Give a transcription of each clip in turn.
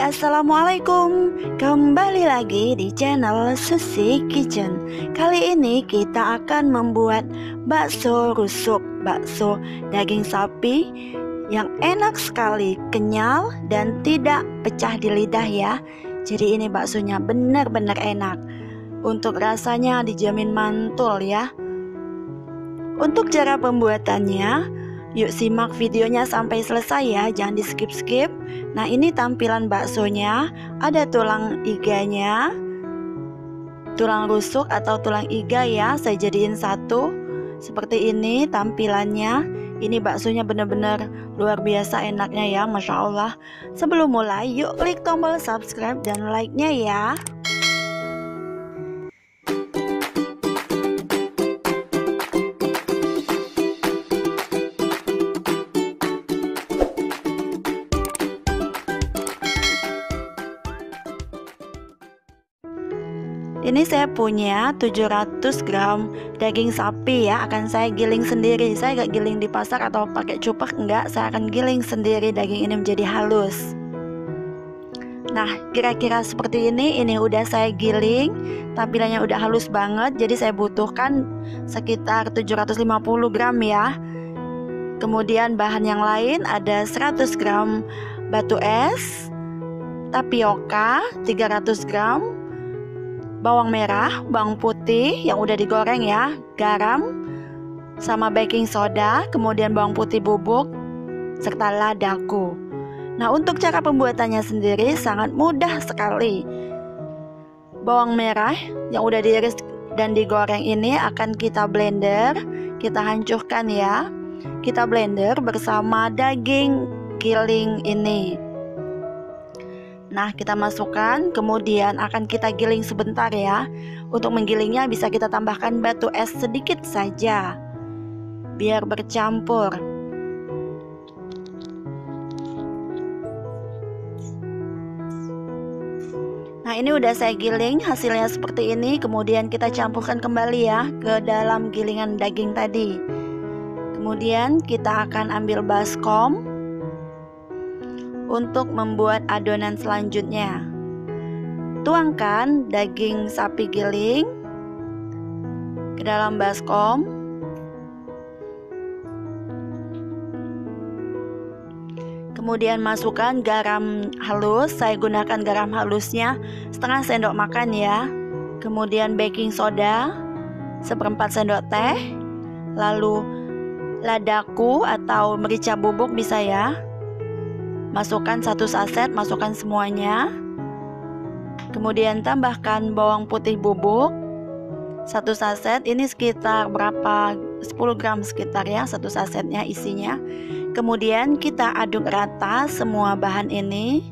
Assalamualaikum. Kembali lagi di channel Susi Kitchen. Kali ini kita akan membuat bakso rusuk, bakso daging sapi yang enak sekali, kenyal dan tidak pecah di lidah ya. Jadi ini baksonya benar-benar enak. Untuk rasanya dijamin mantul ya. Untuk cara pembuatannya, yuk simak videonya sampai selesai ya, jangan di skip-skip. Nah, ini tampilan baksonya, ada tulang iganya, tulang rusuk atau tulang iga ya, saya jadiin satu. Seperti ini tampilannya. Ini baksonya benar-benar luar biasa enaknya ya, Masya Allah. Sebelum mulai, yuk klik tombol subscribe dan like-nya ya. Ini saya punya 700 gram daging sapi ya, akan saya giling sendiri. Saya gak giling di pasar atau pakai cuper, enggak, saya akan giling sendiri daging ini menjadi halus. Nah, kira-kira seperti ini udah saya giling, tampilannya udah halus banget. Jadi saya butuhkan sekitar 750 gram ya. Kemudian bahan yang lain ada 100 gram batu es, tapioka 300 gram, bawang merah, bawang putih yang udah digoreng ya, garam, sama baking soda, kemudian bawang putih bubuk, serta ladaku. Nah, untuk cara pembuatannya sendiri sangat mudah sekali. Bawang merah yang udah diiris dan digoreng ini akan kita blender, kita hancurkan ya. Kita blender bersama daging giling ini. Nah, kita masukkan, kemudian akan kita giling sebentar ya. Untuk menggilingnya bisa kita tambahkan batu es sedikit saja, biar bercampur. Nah, ini udah saya giling, hasilnya seperti ini. Kemudian kita campurkan kembali ya ke dalam gilingan daging tadi. Kemudian kita akan ambil baskom untuk membuat adonan selanjutnya. Tuangkan daging sapi giling ke dalam baskom. Kemudian masukkan garam halus, saya gunakan garam halusnya setengah sendok makan ya. Kemudian baking soda 1/4 sendok teh. Lalu ladaku atau merica bubuk bisa ya. Masukkan 1 saset, masukkan semuanya. Kemudian tambahkan bawang putih bubuk 1 saset. Ini sekitar berapa? 10 gram sekitar ya, 1 sasetnya isinya. Kemudian kita aduk rata semua bahan ini.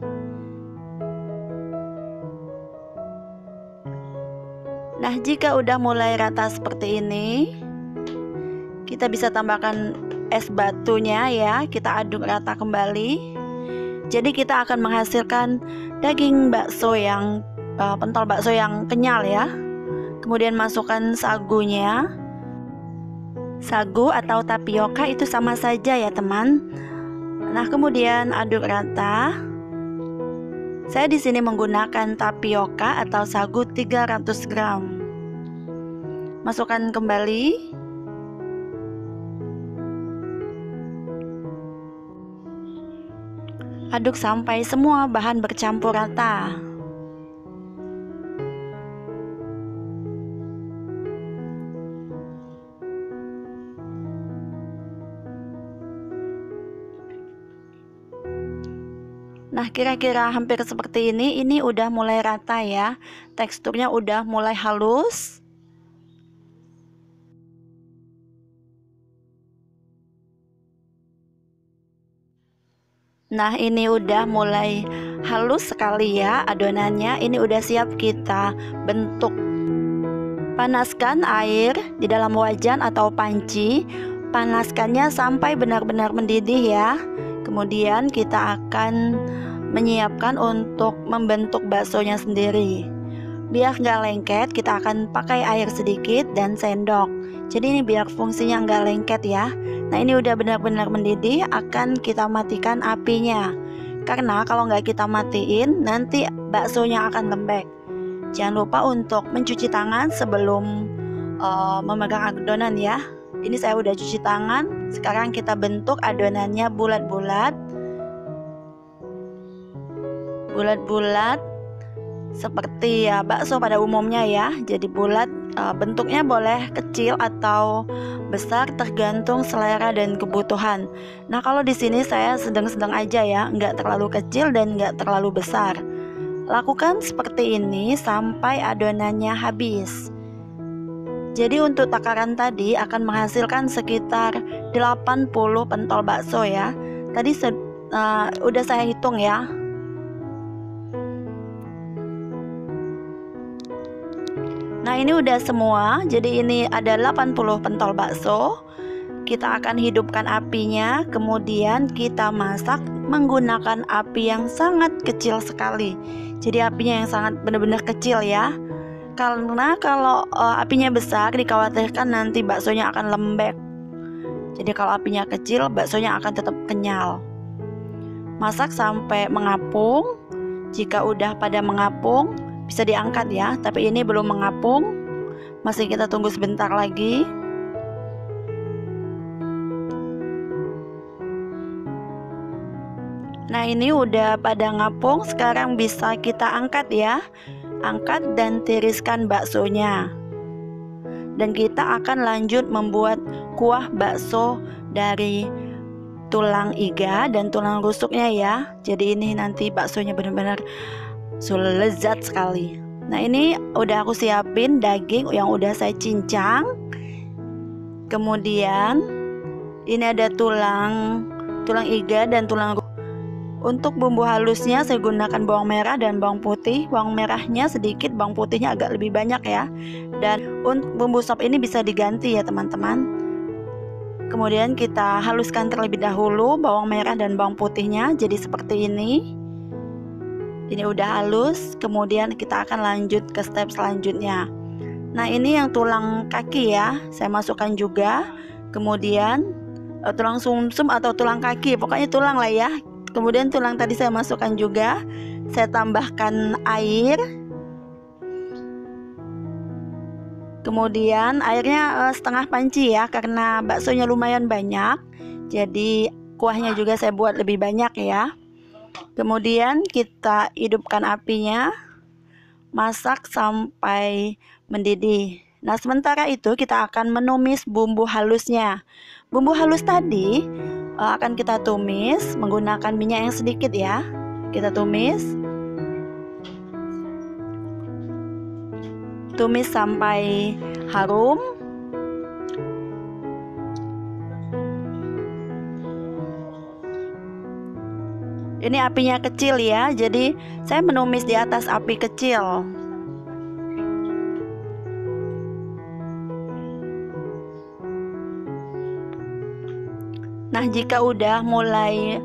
Nah, jika udah mulai rata seperti ini, kita bisa tambahkan es batunya ya. Kita aduk rata kembali. Jadi kita akan menghasilkan daging bakso yang pentol bakso yang kenyal ya. Kemudian masukkan sagunya. Sagu atau tapioka itu sama saja ya teman. Nah, kemudian aduk rata. Saya di sini menggunakan tapioka atau sagu 300 gram. Masukkan kembali. Aduk sampai semua bahan bercampur rata. Nah, kira-kira hampir seperti ini. Ini udah mulai rata ya. Teksturnya udah mulai halus. Nah, ini udah mulai halus sekali ya adonannya. Ini udah siap kita bentuk. Panaskan air di dalam wajan atau panci. Panaskannya sampai benar-benar mendidih ya. Kemudian kita akan menyiapkan untuk membentuk baksonya sendiri. Biar nggak lengket, kita akan pakai air sedikit dan sendok. Jadi ini biar fungsinya nggak lengket ya. Nah, ini udah benar-benar mendidih, akan kita matikan apinya. karena kalau nggak kita matiin nanti baksonya akan lembek. Jangan lupa untuk mencuci tangan sebelum memegang adonan ya. Ini saya udah cuci tangan. Sekarang kita bentuk adonannya bulat-bulat seperti ya bakso pada umumnya ya. Jadi bulat, bentuknya boleh kecil atau besar tergantung selera dan kebutuhan. Nah kalau di sini saya sedang-sedang aja ya, nggak terlalu kecil dan nggak terlalu besar. Lakukan seperti ini sampai adonannya habis. Jadi untuk takaran tadi akan menghasilkan sekitar 80 pentol bakso ya. Tadi udah saya hitung ya. Nah ini udah semua, jadi ini ada 80 pentol bakso. Kita akan hidupkan apinya, kemudian kita masak menggunakan api yang sangat kecil sekali. Jadi apinya yang sangat benar-benar kecil ya. Karena kalau apinya besar dikhawatirkan nanti baksonya akan lembek. Jadi kalau apinya kecil, baksonya akan tetap kenyal. Masak sampai mengapung. Jika udah pada mengapung, bisa diangkat ya, tapi ini belum mengapung, masih kita tunggu sebentar lagi. Nah ini udah pada ngapung, sekarang bisa kita angkat ya. Angkat dan tiriskan baksonya. Dan kita akan lanjut membuat kuah bakso dari tulang iga dan tulang rusuknya ya. Jadi ini nanti baksonya benar-benar lezat sekali. Nah ini udah aku siapin daging yang udah saya cincang. Kemudian ini ada tulang iga dan tulang rusuk. Untuk bumbu halusnya saya gunakan bawang merah dan bawang putih. Bawang merahnya sedikit, bawang putihnya agak lebih banyak ya. Dan untuk bumbu sop ini bisa diganti ya teman-teman. Kemudian kita haluskan terlebih dahulu bawang merah dan bawang putihnya jadi seperti ini. Ini udah halus, kemudian kita akan lanjut ke step selanjutnya. Nah ini yang tulang kaki ya, saya masukkan juga. Kemudian tulang sumsum atau tulang kaki, pokoknya tulang lah ya. Kemudian tulang tadi saya masukkan juga. Saya tambahkan air. Kemudian airnya setengah panci ya, karena baksonya lumayan banyak. Jadi kuahnya juga saya buat lebih banyak ya. Kemudian kita hidupkan apinya, masak sampai mendidih. Nah sementara itu kita akan menumis bumbu halusnya. Bumbu halus tadi akan kita tumis menggunakan minyak yang sedikit ya. Kita tumis sampai harum. Ini apinya kecil ya, jadi saya menumis di atas api kecil. Nah jika udah mulai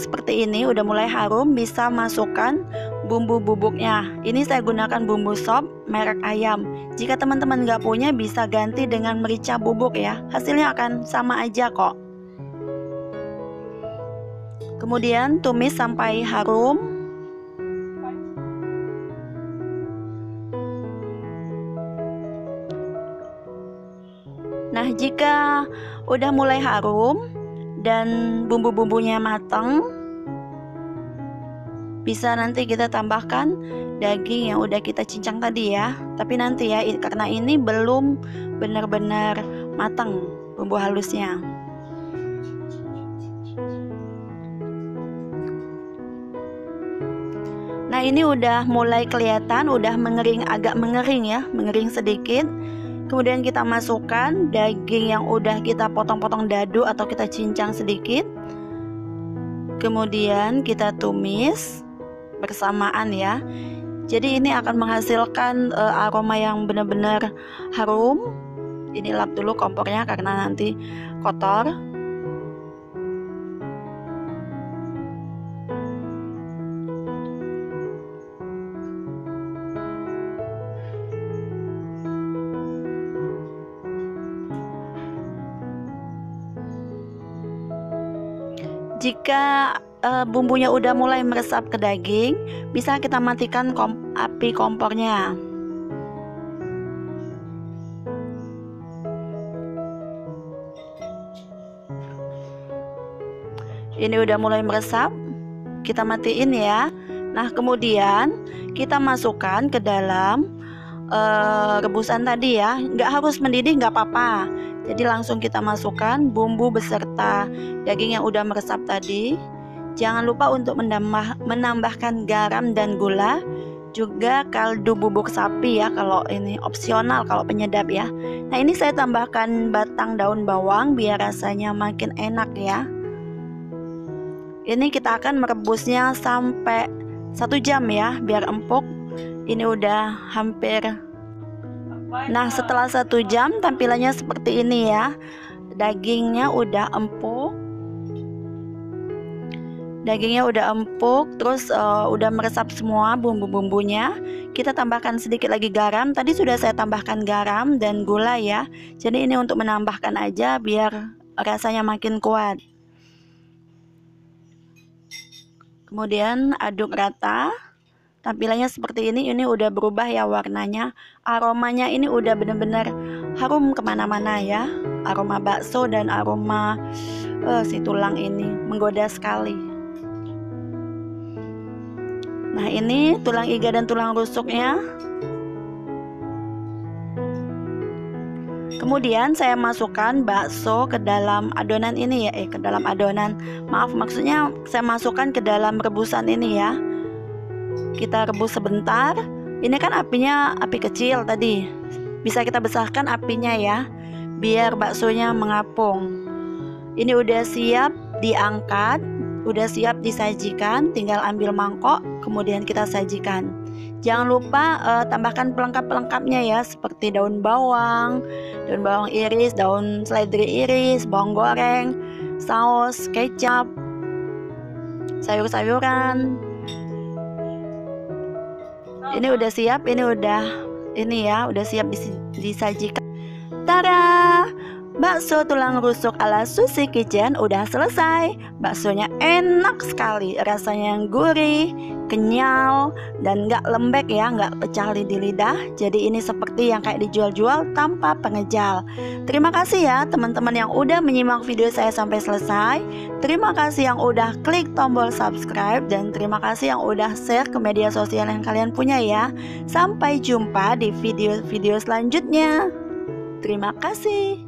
seperti ini, udah mulai harum, bisa masukkan bumbu bubuknya. Ini saya gunakan bumbu sop merek ayam. Jika teman-teman nggak punya, bisa ganti dengan merica bubuk ya. Hasilnya akan sama aja kok. Kemudian tumis sampai harum. Nah jika udah mulai harum dan bumbu-bumbunya matang, bisa nanti kita tambahkan daging yang udah kita cincang tadi ya. Tapi nanti ya, karena ini belum benar-benar matang bumbu halusnya. Nah ini udah mulai kelihatan, udah mengering, agak mengering ya, mengering sedikit. Kemudian kita masukkan daging yang udah kita potong-potong dadu atau kita cincang sedikit. Kemudian kita tumis bersamaan ya. Jadi ini akan menghasilkan aroma yang benar-benar harum. Ini lap dulu kompornya karena nanti kotor. Jika bumbunya udah mulai meresap ke daging, bisa kita matikan api kompornya. Ini udah mulai meresap, kita matiin ya. Nah, kemudian kita masukkan ke dalam rebusan tadi ya. Nggak harus mendidih, nggak apa-apa. Jadi langsung kita masukkan bumbu beserta daging yang udah meresap tadi. Jangan lupa untuk menambahkan garam dan gula, juga kaldu bubuk sapi ya, kalau ini opsional kalau penyedap ya. Nah, ini saya tambahkan batang daun bawang biar rasanya makin enak ya. Ini kita akan merebusnya sampai 1 jam ya, biar empuk. Ini udah hampir. Nah, setelah 1 jam tampilannya seperti ini ya. Dagingnya udah empuk. Terus udah meresap semua bumbu-bumbunya. Kita tambahkan sedikit lagi garam. Tadi sudah saya tambahkan garam dan gula ya. Jadi ini untuk menambahkan aja biar rasanya makin kuat. Kemudian aduk rata. Tampilannya seperti ini udah berubah ya warnanya. Aromanya ini udah bener-bener harum kemana-mana ya. Aroma bakso dan aroma si tulang ini menggoda sekali. Nah, ini tulang iga dan tulang rusuknya. Kemudian saya masukkan bakso ke dalam adonan ini ya, ke dalam adonan. Maksudnya saya masukkan ke dalam rebusan ini ya. Kita rebus sebentar. Ini kan apinya api kecil tadi. Bisa kita besarkan apinya ya, biar baksonya mengapung. Ini udah siap diangkat, udah siap disajikan. Tinggal ambil mangkok, kemudian kita sajikan. Jangan lupa tambahkan pelengkap-pelengkapnya ya, seperti daun bawang iris, daun seledri iris, bawang goreng, saus, kecap, sayur-sayuran. Ini udah siap, udah siap disajikan. Tada! Bakso tulang rusuk ala Susi Kitchen udah selesai. Baksonya enak sekali, rasanya yang gurih, kenyal, dan gak lembek ya, gak pecah di lidah. Jadi ini seperti yang kayak dijual-jual tanpa pengejal. Terima kasih ya teman-teman yang udah menyimak video saya sampai selesai. Terima kasih yang udah klik tombol subscribe, dan terima kasih yang udah share ke media sosial yang kalian punya ya. Sampai jumpa di video-video selanjutnya. Terima kasih.